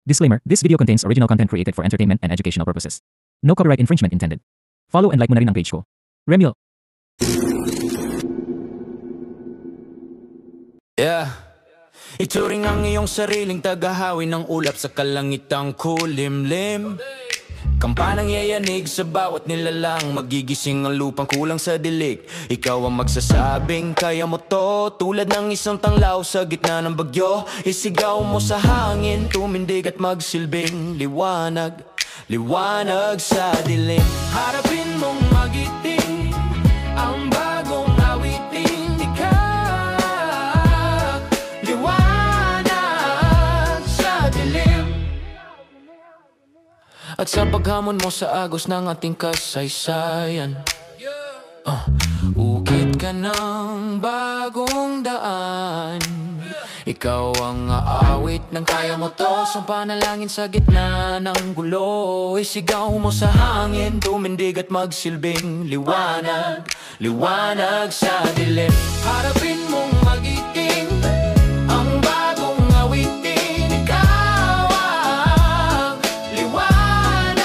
Disclaimer, this video contains original content created for entertainment and educational purposes. No copyright infringement intended. Follow and like mo na rin ang page ko. Remil. Yeah. Ituring ang iyong sariling tagahawi ng ulap sa kalangitang kulimlim. Kampanang yayanig sa bawat nilalang, magigising ang lupang kulang sa dilig. Ikaw ang magsasabing kaya mo to, tulad ng isang tanglaw sa gitna ng bagyo. Isigaw mo sa hangin, tumindig at magsilbing liwanag, liwanag sa dilim. Harapin mong magiting ang bagong awiting, ikaw liwanag sa dilim. At sa paghamon mo sa agos ng ating kasaysayan, ukit ka ng bagong daan. Ikaw ang aawit ng kaya mo to, sa panalangin sa gitna ng gulo. Isigaw mo sa hangin, tumindig at magsilbing liwanag, liwanag sa dilim. Harapin mong magiting ang bagong awitin, ikaw ang liwanag.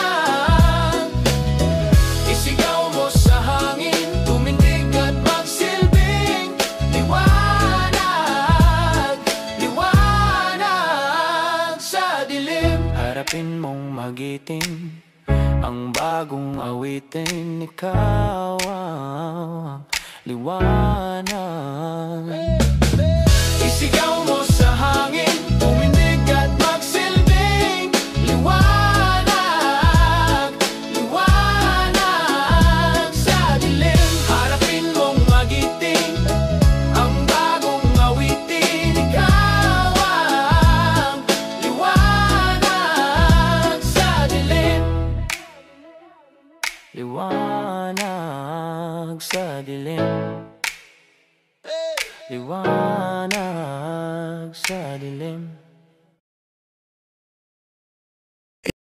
Isigaw mo sa hangin, tumindig at magsilbing liwanag, liwanag sa dilim. Harapin mong magiting ang bagong awitin, ikaw ang liwanag. Isigaw mo sa hangin, tumindig at magsilbing liwanag, liwanag sa dilim. Harapin mong magiting ang bagong awitin, ikaw ang liwanag sa dilim. Liwanag sa dilim. Liwanag sa dilim.